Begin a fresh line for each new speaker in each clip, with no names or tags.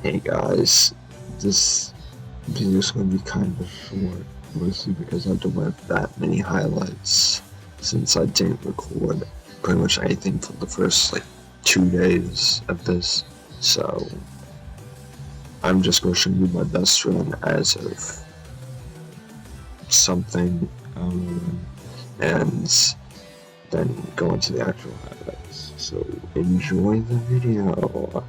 Hey guys, this video is going to be kind of short, mostly because I don't have that many highlights since I didn't record pretty much anything for the first 2 days of this, so I'm just going to show you my best run as of something, and then go into the actual highlights. So enjoy the video.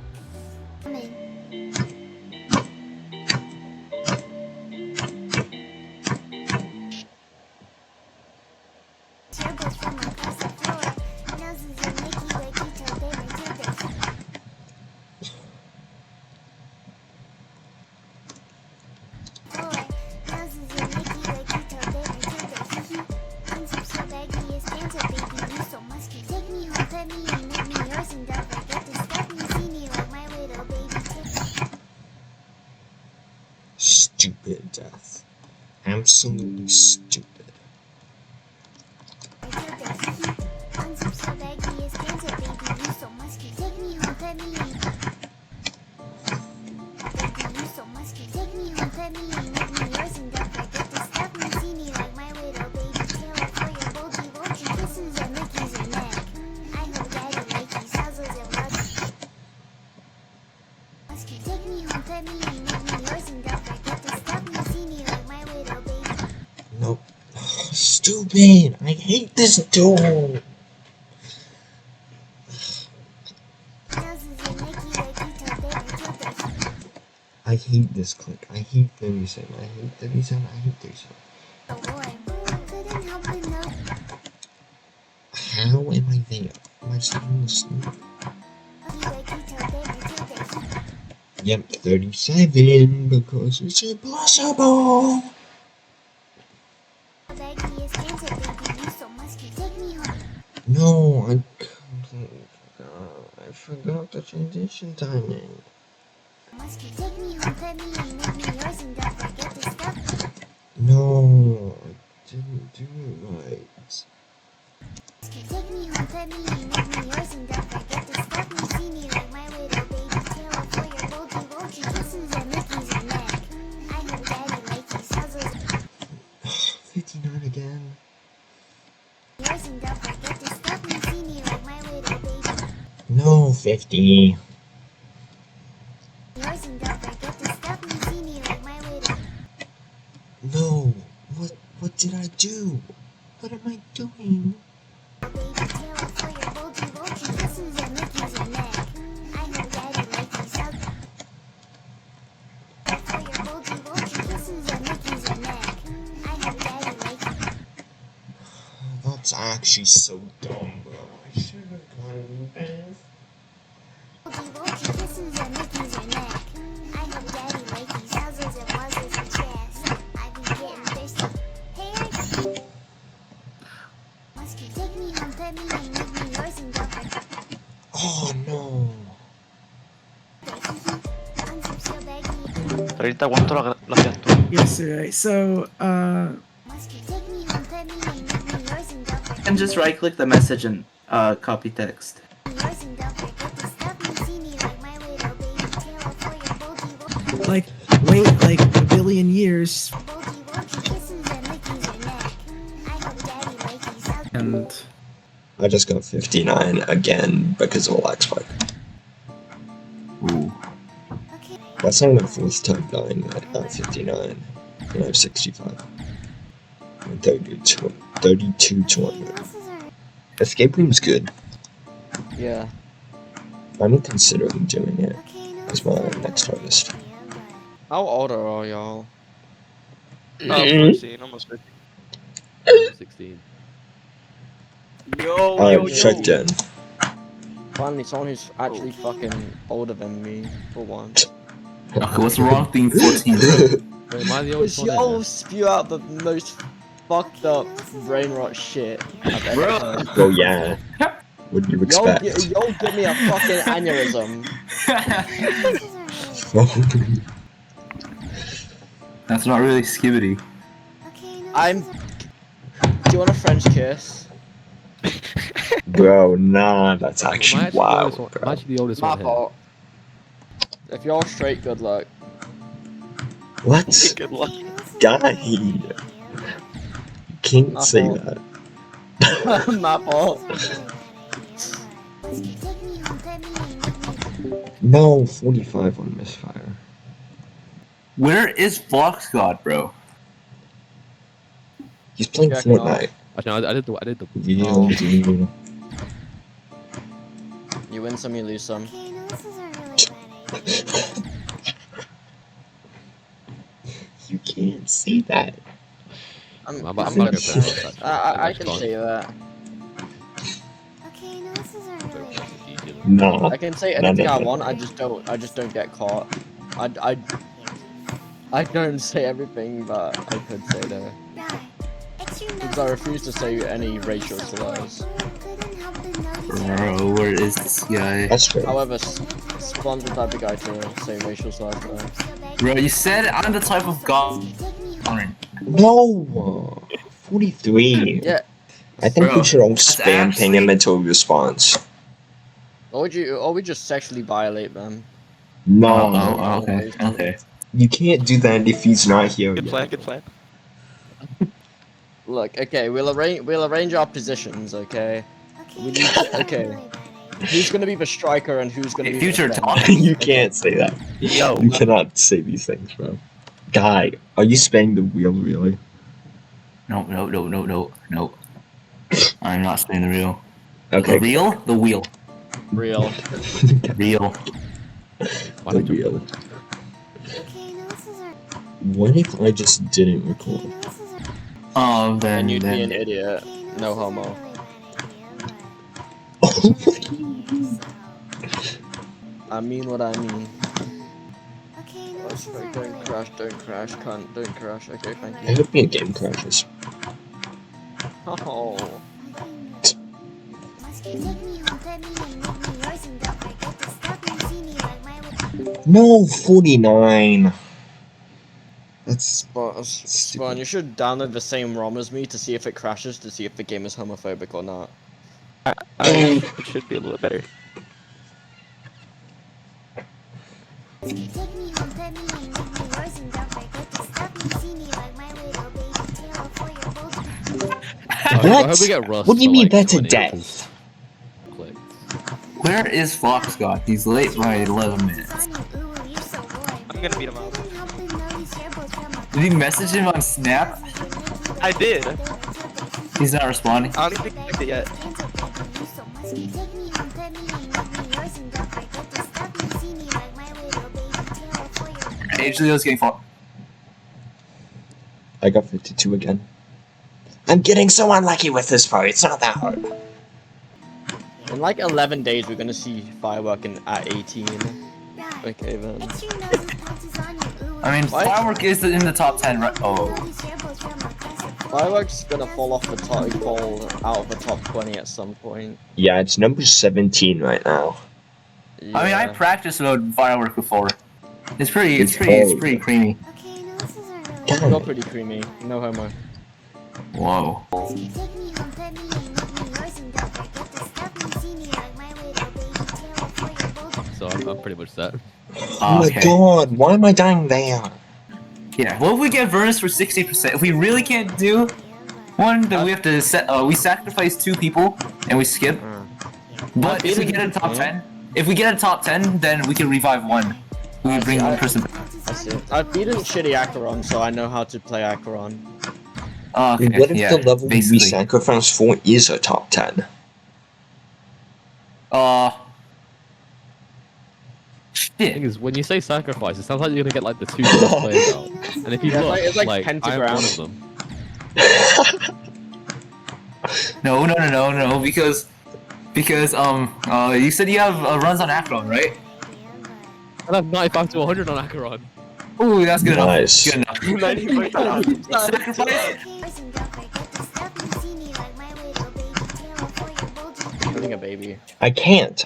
Stupid death. Absolutely stupid. Nope. Stupid! I hate this tool! I hate this click. I hate 37. I hate 37. I hate 37. How am I there? Am I starting to sleep? Yep, 37 because it's impossible! No, I completely forgot. I forgot the transition timing. No, I didn't do it right. Oh, 59 again. No, 50. No, what did I do? What am I doing? That's actually so dumb, bro. I should have gone this. Oh no.
Ahorita cuánto lo hacías tú.
Yesterday. So, and just right click the message and copy text. Wait a billion years. And
I just got 59 again because of a lag spike.
ooh.
That's only the fourth time dying at 59. And I have 65. And 32 200. Escape room's good.
Yeah.
I'm considering doing it as my next harvest.
How old are y'all?
Oh, 14, almost 15.
16.
Alright, checked in.
Finally, someone who's actually fucking older than me, for once.
Okay, what's the wrong thing? 14.
Wait, am I the only
Because
one
y'all
there?
spew out the most fucked up brain rot shit I've ever heard.
Oh yeah. What do you expect?
Y'all give me a fucking aneurysm.
That's not really skibbity.
Do you want a French kiss?
Bro, nah, that's
Am I
actually
actually the
wild,
oldest one?
bro.
I'm actually the oldest
My
one here.
fault. If you're straight, good luck.
What?
Good luck.
Guy! You can't
My
say
fault.
that.
My fault.
No, 45 on Misfire.
Where is Fox God, bro?
He's playing
Jacking off.
Fortnite.
Actually, I did the.
Yeah,
Oh.
dude.
You win some, you lose some.
You can't say that.
I'm
I'm not
good.
gonna pronounce that.
I can say that.
No.
I can say
No,
anything
no,
I
no,
want.
no.
I just don't get caught. I don't say everything, but I could say that. Because I refuse to say any racial slurs.
Bro, where is this guy?
That's true.
However, Spawn's the type of guy to say racial slurs though.
Bro, you said I'm the type of god.
No! 43.
Yeah.
I think
Bro,
we should all
that's
spam ping him
actually-
until he responds.
Or we just sexually violate them.
No.
Okay.
You can't do that if he's not here
Good
yet.
plan, good plan.
Look, okay, we'll arrange our positions, okay? We need to, okay. Who's gonna be the striker and who's gonna
Hey,
be
future
the
talk.
defender?
You can't say that.
Yo.
You cannot say these things, bro. Guy, are you spinning the wheel really?
No. I'm not saying the real.
Okay.
The real? The wheel.
Real.
Real.
The wheel. What if I just didn't record?
Oh, then.
And you'd be an idiot. No homo. I mean what I mean. Oh, sorry, don't crash, cunt, don't crash. Okay, thank
I
you.
hope your game crashes.
Oh.
No, 49. That's
Spawn, you should download the same ROM as me to see if it crashes, to see if the game is homophobic or not.
It should be a little better.
I hope we get Rust
What do you
for,
mean
like,
that's a
20
death?
clicks.
Where is Fox God? He's late by 11 minutes.
I'm gonna beat him out.
Did you message him on Snap?
I did.
He's not responding.
I don't even think it yet.
Age Leo's getting fought.
I got 52 again. I'm getting so unlucky with this part. It's not that hard.
In like 11 days, we're gonna see Firework at 18. Okay then.
I mean,
What?
Firework is in the top 10, right? Oh.
Firework's gonna fall off the top, fall out of the top 20 at some point.
Yeah, it's number 17 right now.
Yeah.
I mean, I practiced mode Firework before. It's pretty
It's
creamy.
You're pretty creamy. No homo.
Whoa.
So I'm pretty much set.
Oh my god, why am I dying there?
Yeah, what if we get Vernus for 60%? If we really can't do one, then we have to set, we sacrifice 2 people, and we skip. But if we get a top 10, then we can revive 1. We bring 1 person back.
I see. I've beaten shitty Acheron, so I know how to play Acheron.
Oh, okay,
What if
yeah,
the level we
basically.
sacrifice for is a top 10?
The thing
Shit.
is, when you say sacrifice, it sounds like you're gonna get like the 2 best players out. And if you
Yeah,
look,
it's like
I am
pentagram.
one of them.
No, because, you said you have runs on Akron, right?
I have 95 to 100 on Acheron.
Ooh, that's good
Nice.
enough. Good enough. Sacrifice?
Having a baby.
I can't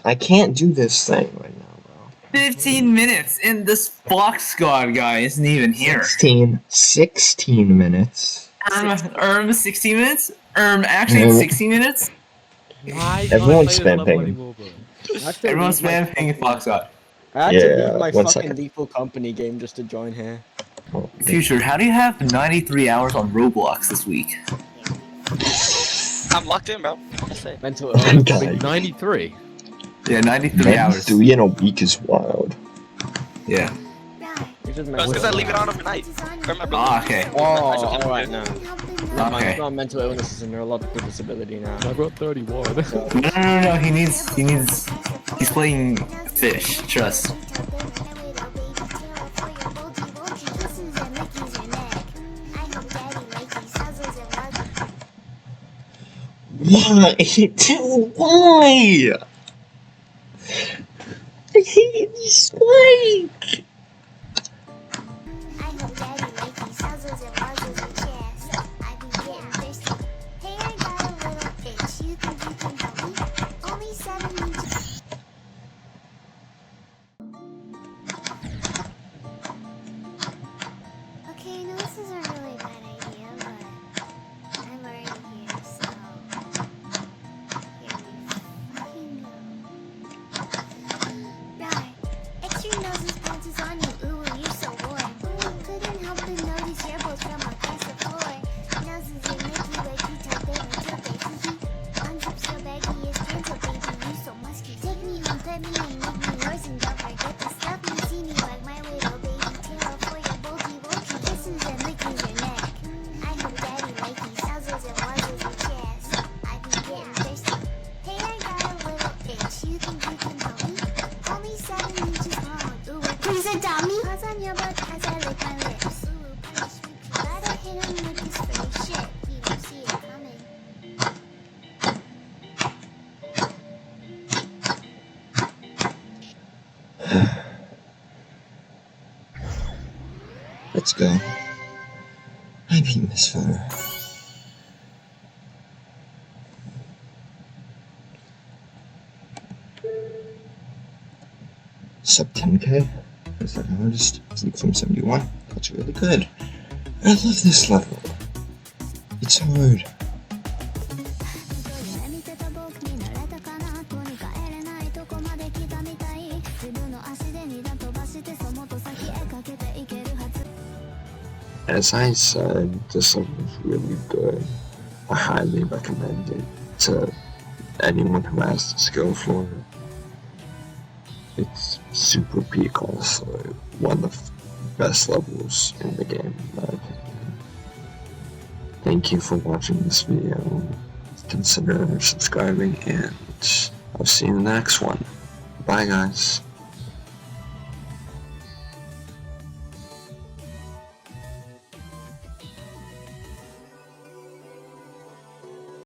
do this thing right now, bro.
15 minutes, and this Fox God guy isn't even here.
16 minutes.
16 minutes? Actually,
No.
60 minutes?
Why
Everyone's
can't I play this
spam
level
ping.
anymore, bro?
Everyone's spam pinging Fox God.
I had to
Yeah,
leave my
1
fucking
second.
Lethal Company game just to join here.
Oh,
Future, how do you have 93 hours on Roblox this week?
I'm locked in, bro. That's it.
Mental
oh my
illness.
Wait,
god.
93?
Yeah, 93 hours.
93 in a week is wild.
Yeah.
You just
Bro, it's because I leave it on overnight. Remember,
Ah, okay.
Oh, alright now. Never mind,
Okay.
it's not mental illness, it's a neurological disability now.
I've got 31.
No, he's playing fish, trust.
Why? Dude, why? I hate this spike.
Okay, no, this is a really bad idea, but I'm already here, so here we fucking go. Right, extra noses bounces on you, ooh, you're so warm. Couldn't help but notice your both from across the floor. Noses are Mickey, wakey, top baby, unzips so baggy, it's gentle, baby, you so musky. Take me home, pet me and make me yours, and don't forget to stuff me, see me like my little baby tail for your bulgy wokey. Kisses and licking your neck. I hope daddy like these nuzzles and wuzzles and chest. I be getting thirsty. Hey, I got a little itch. You think you can help me? Only 7 inches long. Ooh, please adopt me. Paws on your butt as I lick my lips. Ooh, punishment. You gotta hit him with this pretty shit. He won't see it coming.
Let's go. I beat Misfire. Sub 10k? Is that hardest? Fleek from 71? That's really good. I love this level. It's hard. As I said, this level is really good. I highly recommend it to anyone who has the skill for it. It's super peak, also one of the best levels in the game, in my opinion. Thank you for watching this video. Consider subscribing, and I'll see you in the next one. Bye, guys.